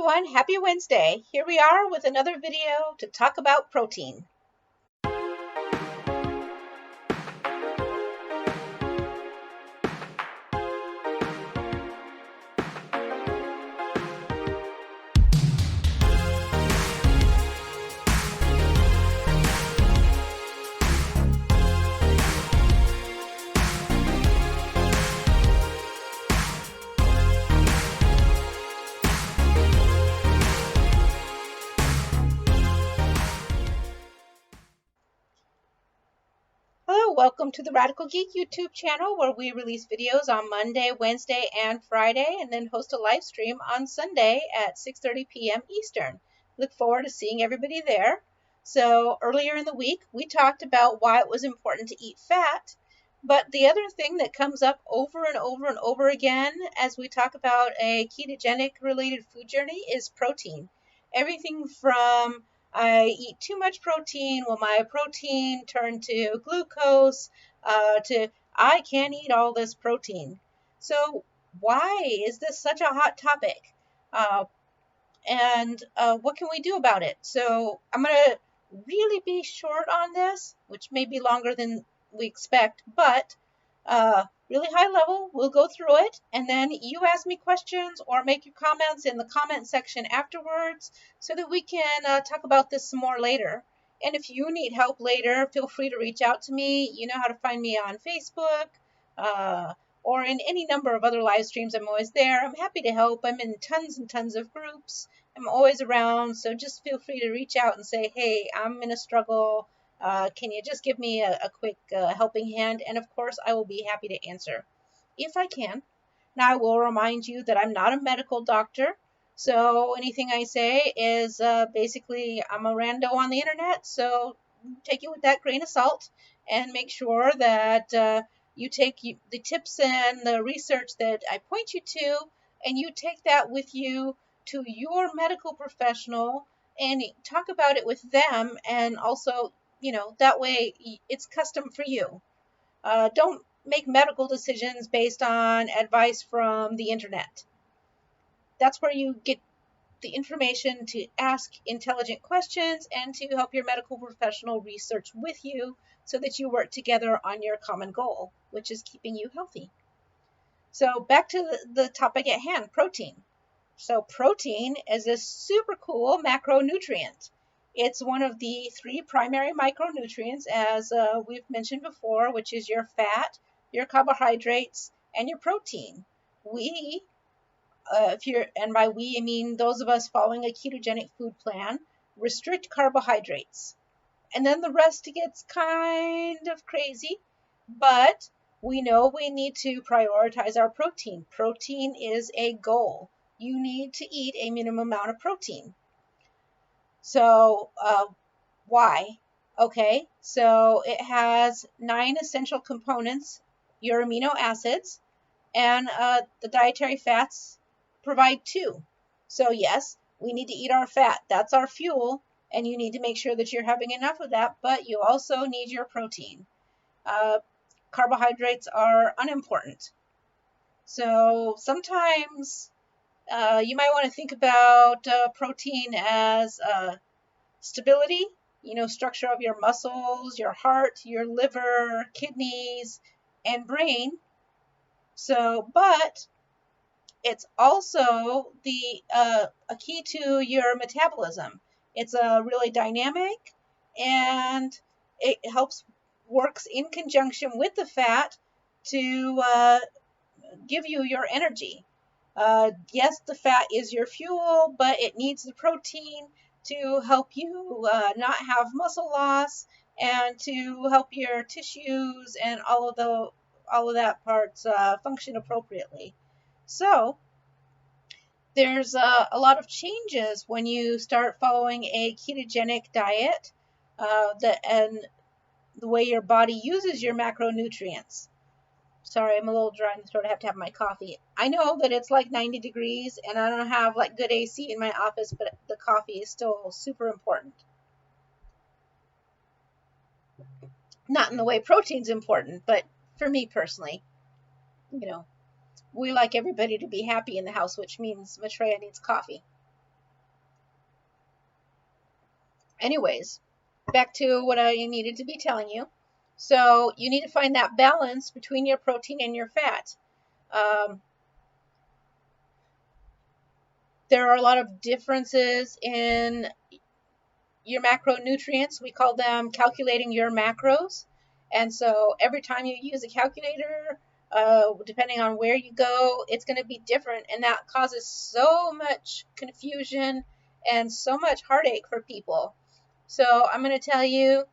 everyone, happy Wednesday. Here we are with another video to talk about protein. Hello, welcome to the Radical Geek YouTube channel where we release videos on Monday, Wednesday, and Friday, and then host a live stream on Sunday at 6:30 p.m. Eastern. Look forward to seeing everybody there. So earlier in the week, we talked about why it was important to eat fat, but the other thing that comes up over and over and over again as we talk about a ketogenic related food journey is protein. Everything from I eat too much protein, will my protein turn to glucose, to I can't eat all this protein. So why is this such a hot topic? And what can we do about it? So I'm going to really be short on this, which may be longer than we expect, but really high level. We'll go through it, and then you ask me questions or make your comments in the comment section afterwards so that we can talk about this some more later. And if you need help later, feel free to reach out to me. You know how to find me on Facebook or in any number of other live streams. I'm always there. I'm happy to help. I'm in tons and tons of groups. I'm always around, so just feel free to reach out and say, hey, I'm in a struggle. Can you just give me a quick helping hand? And of course, I will be happy to answer if I can. Now, I will remind you that I'm not a medical doctor, so anything I say is basically I'm a rando on the internet, so take it with that grain of salt and make sure that you take the tips and the research that I point you to, and you take that with you to your medical professional and talk about it with them, and also that way it's custom for you. Don't make medical decisions based on advice from the internet. That's where you get the information to ask intelligent questions and to help your medical professional research with you so that you work together on your common goal, which is keeping you healthy. So back to the topic at hand, protein. So protein is a super cool macronutrient. It's one of the three primary micronutrients, as we've mentioned before, which is your fat, your carbohydrates, and your protein. And by we, I mean those of us following a ketogenic food plan, restrict carbohydrates. And then the rest gets kind of crazy, but we know we need to prioritize our protein. Protein is a goal. You need to eat a minimum amount of protein. So why? Okay, so it has 9 essential components, your amino acids, and the dietary fats provide 2. So yes, we need to eat our fat. That's our fuel, and you need to make sure that you're having enough of that, but you also need your protein. Carbohydrates are unimportant. So sometimes you might want to think about protein as stability, structure of your muscles, your heart, your liver, kidneys, and brain. So, but it's also a key to your metabolism. It's really dynamic, and it works in conjunction with the fat to give you your energy. Yes, the fat is your fuel, but it needs the protein to help you not have muscle loss and to help your tissues and all of that parts function appropriately. So there's a lot of changes when you start following a ketogenic diet and the way your body uses your macronutrients. Sorry, I'm a little dry in the throat. I have to have my coffee. I know that it's like 90 degrees and I don't have like good AC in my office, but the coffee is still super important. Not in the way protein's important, but for me personally, we like everybody to be happy in the house, which means Maitreya needs coffee. Anyways, back to what I needed to be telling you. So you need to find that balance between your protein and your fat. Um, there are a lot of differences in your macronutrients. We call them calculating your macros. And so every time you use a calculator, depending on where you go, it's going to be different. And that causes so much confusion and so much heartache for people. So I'm going to tell you,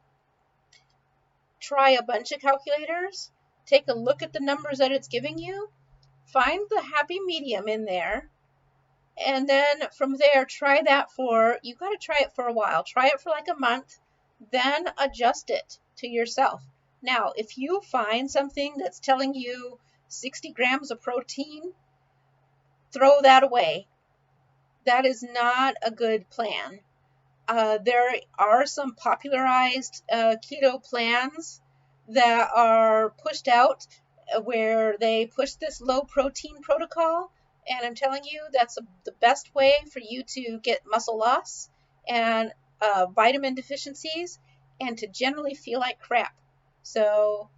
try a bunch of calculators, take a look at the numbers that it's giving you, find the happy medium in there, and then from there, try that you got to try it for a while. Try it for like a month, then adjust it to yourself. Now, if you find something that's telling you 60 grams of protein, throw that away. That is not a good plan. There are some popularized keto plans that are pushed out where they push this low protein protocol. And I'm telling you, that's the best way for you to get muscle loss and vitamin deficiencies and to generally feel like crap. So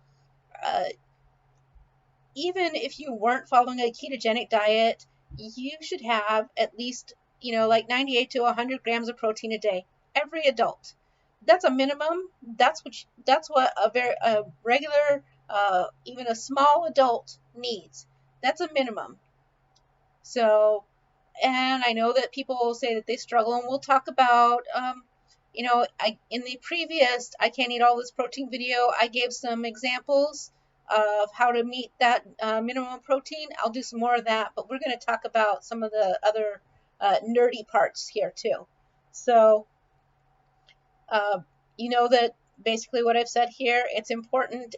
even if you weren't following a ketogenic diet, you should have at least, like 98 to 100 grams of protein a day. Every adult. That's a minimum. That's what a regular, even a small adult needs. That's a minimum. So, and I know that people will say that they struggle, and we'll talk about, in the previous I Can't Eat All This Protein video, I gave some examples of how to meet that minimum protein. I'll do some more of that, but we're going to talk about some of the other nerdy parts here too. So, you know that basically what I've said here, it's important,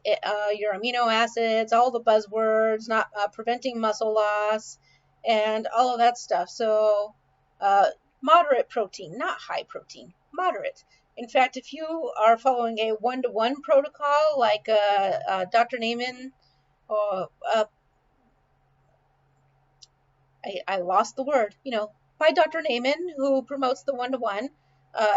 your amino acids, all the buzzwords, not preventing muscle loss, and all of that stuff. So moderate protein, not high protein, moderate. In fact, if you are following a 1-to-1 protocol like Dr. Naiman, or I lost the word, by Dr. Naiman, who promotes the 1-to-1.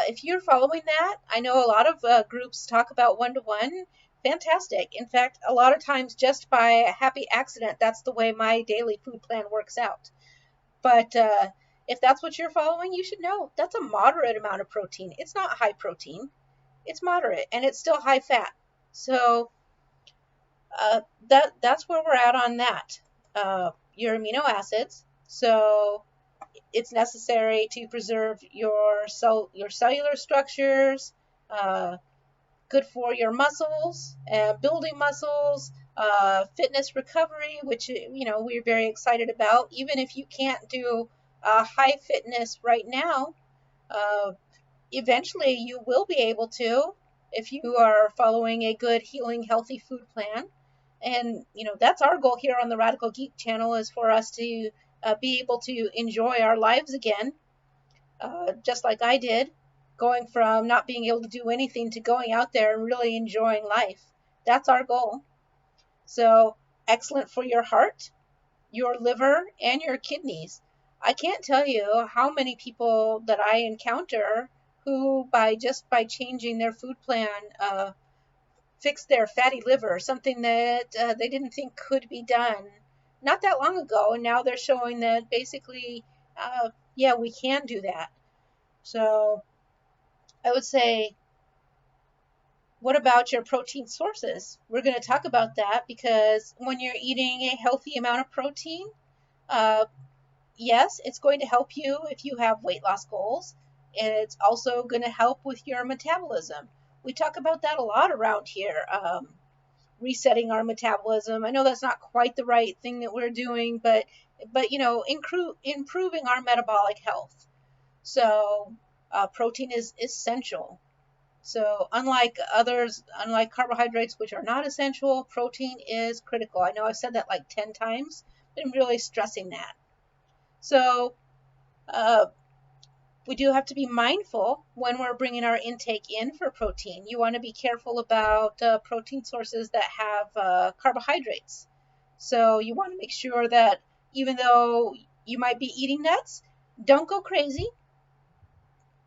If you're following that, I know a lot of groups talk about 1-to-1. Fantastic. In fact, a lot of times just by a happy accident, that's the way my daily food plan works out. But if that's what you're following, you should know that's a moderate amount of protein. It's not high protein. It's moderate, and it's still high fat. So that's where we're at on that. Your amino acids. So it's necessary to preserve your cellular structures, good for your muscles, building muscles, fitness recovery, which we're very excited about. Even if you can't do high fitness right now, eventually you will be able to if you are following a good healing healthy food plan. And that's our goal here on the Radical Geek channel, is for us to be able to enjoy our lives again, just like I did, going from not being able to do anything to going out there and really enjoying life. That's our goal. So excellent for your heart, your liver, and your kidneys. I can't tell you how many people that I encounter who by changing their food plan fix their fatty liver, something that they didn't think could be done not that long ago, and now they're showing that basically, yeah, we can do that. So I would say, what about your protein sources? We're going to talk about that, because when you're eating a healthy amount of protein, yes, it's going to help you if you have weight loss goals, and it's also going to help with your metabolism. We talk about that a lot around here, resetting our metabolism. I know that's not quite the right thing that we're doing, but improving our metabolic health. So protein is essential. So unlike carbohydrates, which are not essential, protein is critical. I know I've said that like 10 times, but I'm really stressing that. So we do have to be mindful when we're bringing our intake in for protein. You want to be careful about protein sources that have carbohydrates. So you want to make sure that even though you might be eating nuts, don't go crazy.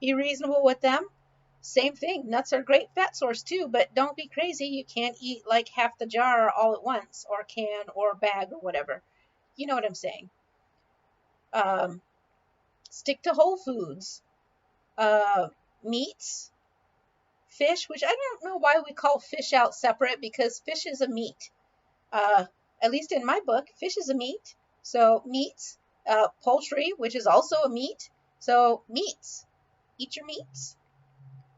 Be reasonable with them. Same thing. Nuts are a great fat source too, but don't be crazy. You can't eat like half the jar all at once, or can, or bag, or whatever. You know what I'm saying. Um, Stick to whole foods. Meats, fish, which I don't know why we call fish out separate, because fish is a meat. Uh, at least in my book, fish is a meat. So meats, poultry, which is also a meat. So meats, eat your meats.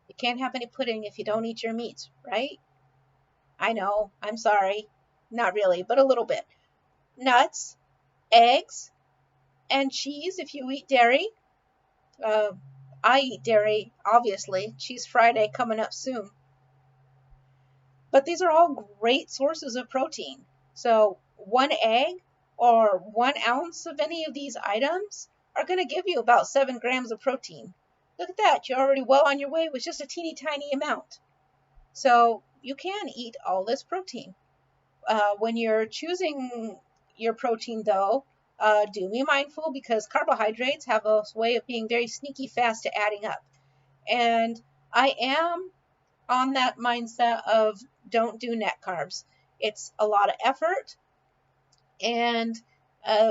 You can't have any pudding if you don't eat your meats, right? I know, I'm sorry. Not really, but a little bit. Nuts, eggs, and cheese if you eat dairy. Uh, I eat dairy, obviously. Cheese Friday coming up soon. But these are all great sources of protein. So 1 egg or 1 ounce of any of these items are going to give you about 7 grams of protein. Look at that. You're already well on your way with just a teeny tiny amount. So you can eat all this protein. When you're choosing your protein, though, do be mindful, because carbohydrates have a way of being very sneaky fast to adding up. And I am on that mindset of don't do net carbs. It's a lot of effort, and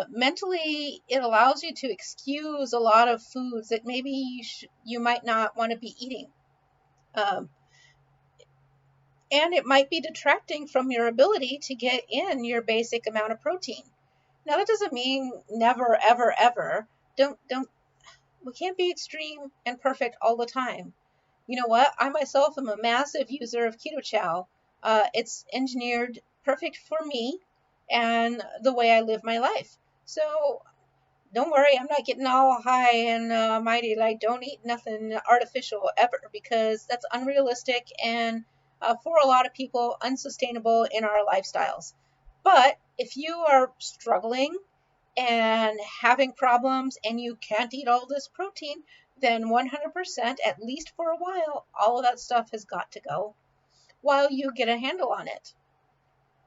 mentally it allows you to excuse a lot of foods that maybe you might not want to be eating. Um, and it might be detracting from your ability to get in your basic amount of protein. Now, that doesn't mean never, ever, ever. Don't, we can't be extreme and perfect all the time. You know what? I myself am a massive user of keto chow. It's engineered perfect for me and the way I live my life. So don't worry, I'm not getting all high and mighty like don't eat nothing artificial ever, because that's unrealistic and for a lot of people unsustainable in our lifestyles. But if you are struggling and having problems and you can't eat all this protein, then 100%, at least for a while, all of that stuff has got to go while you get a handle on it.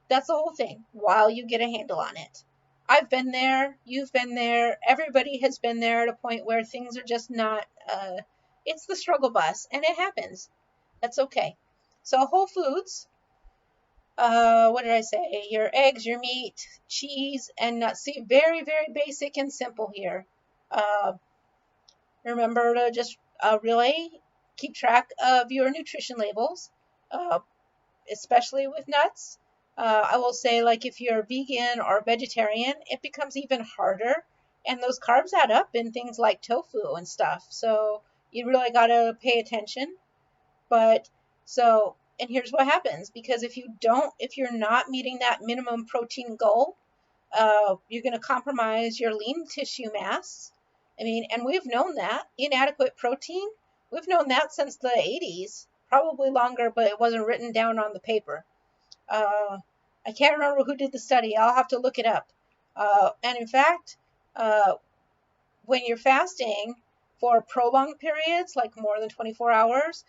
That's the whole thing, while you get a handle on it. I've been there, you've been there, everybody has been there at a point where things are just not, it's the struggle bus, and it happens. That's okay. So whole foods, what did I say? Your eggs, your meat, cheese, and nuts. See, very, very basic and simple here. Uh, Remember to just really keep track of your nutrition labels, uh, especially with nuts. I will say, like, if you're vegan or vegetarian, it becomes even harder. And those carbs add up in things like tofu and stuff. So you really got to pay attention. But so, and here's what happens, because if you're not meeting that minimum protein goal, you're going to compromise your lean tissue mass. I mean, and we've known that inadequate protein, we've known that since the 80s, probably longer, but it wasn't written down on the paper. I can't remember who did the study. I'll have to look it up. And in fact, uh, when you're fasting for prolonged periods, like more than 24 hours,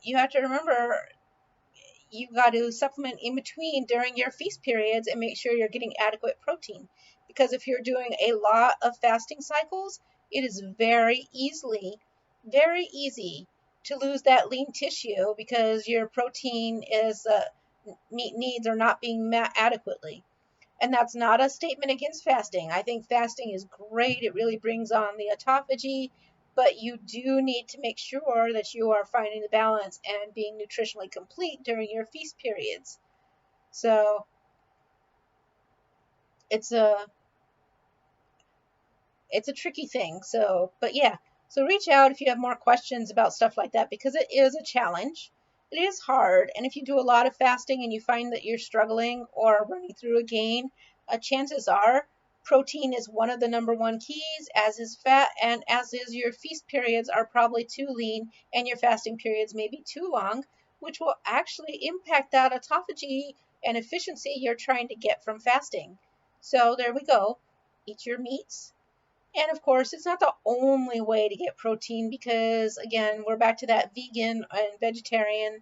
you have to remember you got to supplement in between during your feast periods and make sure you're getting adequate protein. Because if you're doing a lot of fasting cycles, it is very easy to lose that lean tissue because your protein is meat needs are not being met adequately. And that's not a statement against fasting. I think fasting is great. It really brings on the autophagy, but you do need to make sure that you are finding the balance and being nutritionally complete during your feast periods. So it's a tricky thing. So, but yeah, so reach out if you have more questions about stuff like that, because it is a challenge. It is hard. And if you do a lot of fasting and you find that you're struggling or running through a gain, chances are protein is one of the number one keys, as is fat, and as is your feast periods are probably too lean and your fasting periods may be too long, which will actually impact that autophagy and efficiency you're trying to get from fasting. So there we go. Eat your meats. And of course, it's not the only way to get protein, because, again, we're back to that vegan and vegetarian.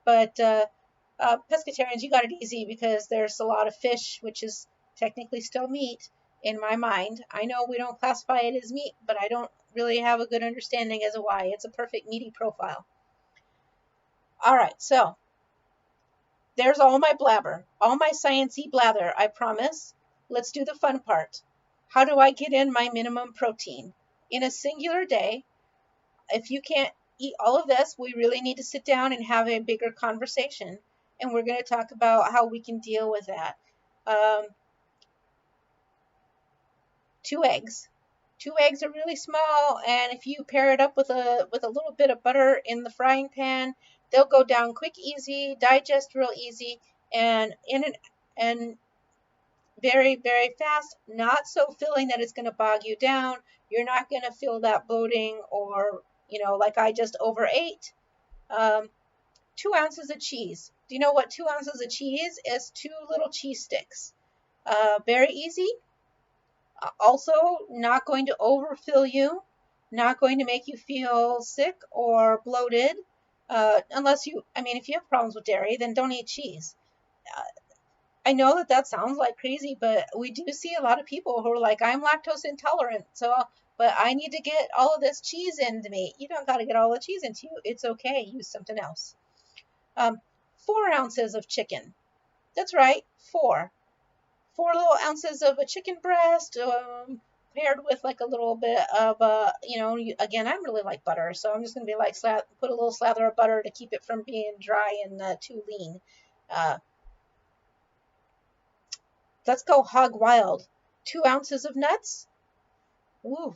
But pescetarians, you got it easy because there's a lot of fish, which is technically still meat in my mind. I know we don't classify it as meat, but I don't really have a good understanding as to why. It's a perfect meaty profile. All right, so there's all my blabber, all my sciencey blather, I promise. Let's do the fun part. How do I get in my minimum protein? In a singular day, if you can't eat all of this, we really need to sit down and have a bigger conversation. And we're going to talk about how we can deal with that. Um, 2 eggs. 2 eggs are really small, and if you pair it up with a little bit of butter in the frying pan, they'll go down quick, easy, digest real easy, and and very, very fast. Not so filling that it's going to bog you down. You're not going to feel that bloating or like I just overate. 2 ounces of cheese. Do you know what 2 ounces of cheese is? 2 little cheese sticks. Very easy. Also, not going to overfill you, not going to make you feel sick or bloated. Unless if you have problems with dairy, then don't eat cheese. Uh, I know that sounds like crazy, but we do see a lot of people who are like, I'm lactose intolerant, but I need to get all of this cheese into me. You don't got to get all the cheese into you. It's okay. Use something else. 4 ounces of chicken. That's right, 4. 4 little ounces of a chicken breast, paired with like a little bit of, again, I really like butter, so I'm just going to be like, put a little slather of butter to keep it from being dry and too lean. Let's go hog wild. 2 ounces of nuts. Ooh,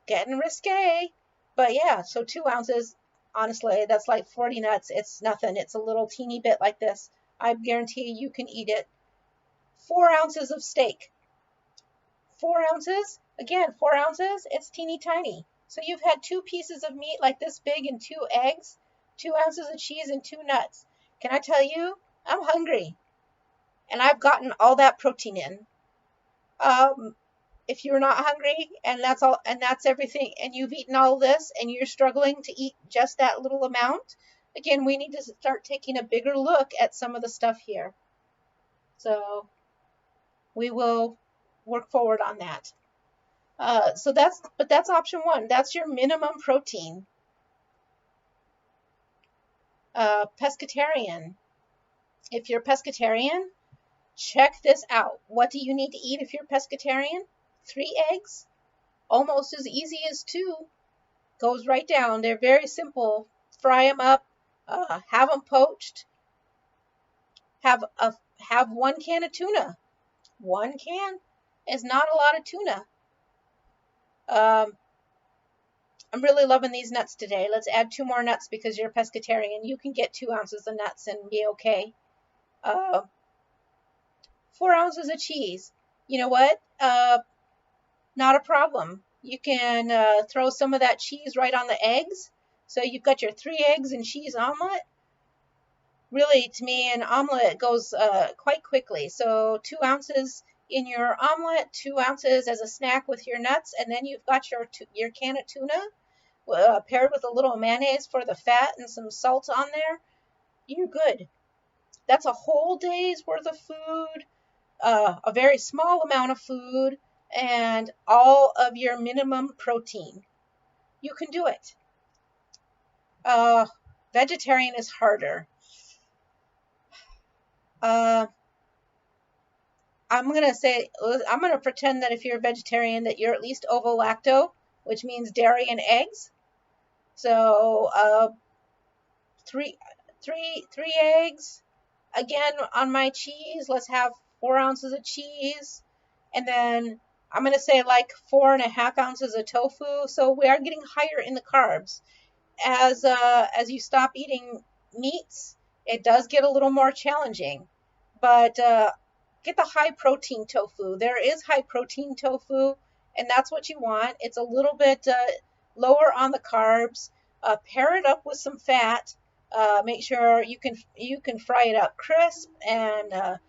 getting risque. But yeah, so 2 ounces, honestly, that's like 40 nuts. It's nothing. It's a little teeny bit like this. I guarantee you can eat it. 4 ounces of steak. 4 ounces, again, 4 ounces, it's teeny tiny. So you've had 2 pieces of meat like this big and 2 eggs, 2 ounces of cheese, and 2 nuts. Can I tell you, I'm hungry. And I've gotten all that protein in. If you're not hungry and that's all and that's everything and you've eaten all this and you're struggling to eat just that little amount, again, we need to start taking a bigger look at some of the stuff here. So we will work forward on that. So that's option one. That's your minimum protein. Pescetarian. If you're pescetarian, check this out. What do you need to eat if you're pescetarian? 3 eggs, almost as easy as 2. Goes right down. They're very simple. Fry them up, have them poached. Have 1 can of tuna. 1 can is not a lot of tuna. I'm really loving these nuts today. Let's add 2 more nuts because you're a pescatarian. You can get 2 ounces of nuts and be okay. 4 ounces of cheese. You know what? Not a problem. You can throw some of that cheese right on the eggs. So you've got your 3 eggs and cheese omelet. Really, to me, an omelet goes quite quickly. So 2 ounces in your omelet, 2 ounces as a snack with your nuts, and then you've got your can of tuna paired with a little mayonnaise for the fat and some salt on there. You're good. That's a whole day's worth of food, a very small amount of food, and all of your minimum protein. You can do it. Vegetarian is harder. I'm going to pretend that if you're a vegetarian that you're at least ovo-lacto, which means dairy and eggs. So, 3 eggs. Again, on my cheese, let's have 4 ounces of cheese. And then I'm going to say like 4.5 ounces of tofu. So we are getting higher in the carbs. As you stop eating meats, it does get a little more challenging. But get the high protein tofu. There is high protein tofu, and that's what you want. It's a little bit lower on the carbs. Pair it up with some fat. Make sure you can fry it up crisp and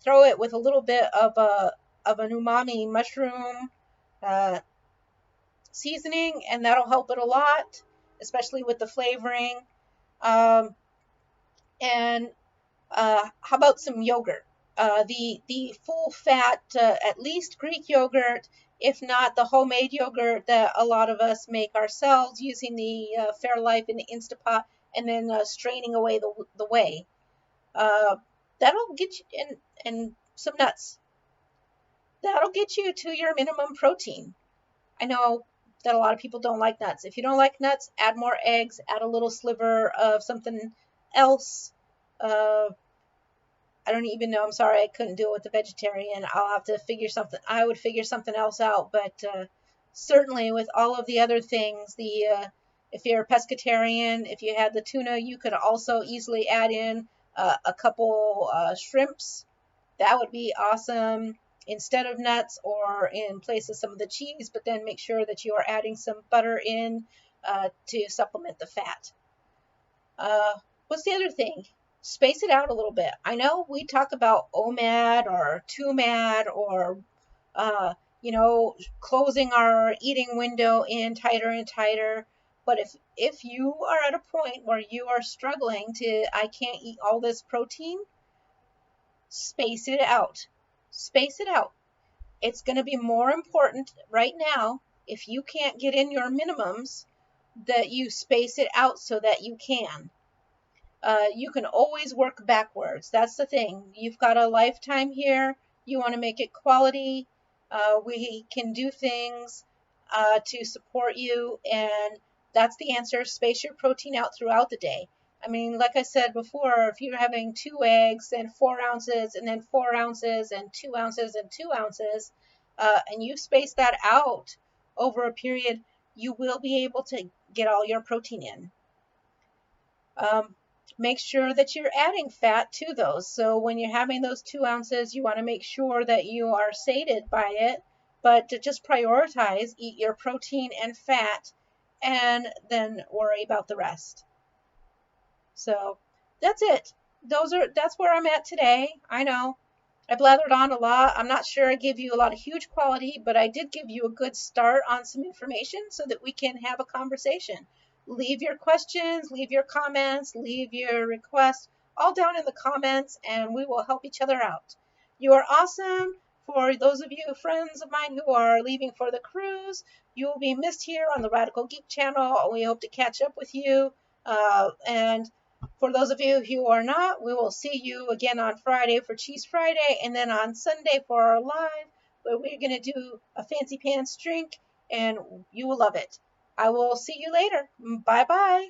throw it with a little bit of an umami mushroom seasoning, and that'll help it a lot, especially with the flavoring. And how about some yogurt? The full fat, at least Greek yogurt, if not the homemade yogurt that a lot of us make ourselves using the Fairlife and the Instapot and then straining away the whey. That'll get you, and some nuts. That'll get you to your minimum protein. I know that a lot of people don't like nuts. If you don't like nuts, add more eggs, add a little sliver of something else. I don't even know. I'm sorry, I couldn't do it with the vegetarian. I'll have to figure something. I would figure something else out. But certainly with all of the other things, if you're a pescetarian, if you had the tuna, you could also easily add in a couple shrimps. That would be awesome instead of nuts, or in place of some of the cheese. But then make sure that you are adding some butter in to supplement the fat. What's the other thing? Space it out a little bit. I know we talk about OMAD or 2MAD, or closing our eating window in tighter and tighter. But if you are at a point where you are struggling I can't eat all this protein, space it out. Space it out. It's going to be more important right now, if you can't get in your minimums, that you space it out so that you can. You can always work backwards. That's the thing. You've got a lifetime here. You want to make it quality. We can do things to support you, and that's the answer. Space your protein out throughout the day. I mean, like I said before, if you're having 2 eggs and 4 ounces, and then 4 ounces and 2 ounces and 2 ounces, and you space that out over a period, you will be able to get all your protein in. Make sure that you're adding fat to those. So when you're having those 2 ounces, you want to make sure that you are sated by it, but to just prioritize, eat your protein and fat, and then worry about the rest. So that's it. That's where I'm at today. I know I blathered on a lot. I'm not sure I gave you a lot of huge quality, but I did give you a good start on some information so that we can have a conversation. Leave your questions, leave your comments, leave your requests all down in the comments, and we will help each other out. You are awesome. For those of you friends of mine who are leaving for the cruise, you will be missed here on the Radical Geek channel. We hope to catch up with you. And for those of you who are not, we will see you again on Friday for Cheese Friday, and then on Sunday for our live, where we're going to do a fancy pants drink, and you will love it. I will see you later. Bye-bye.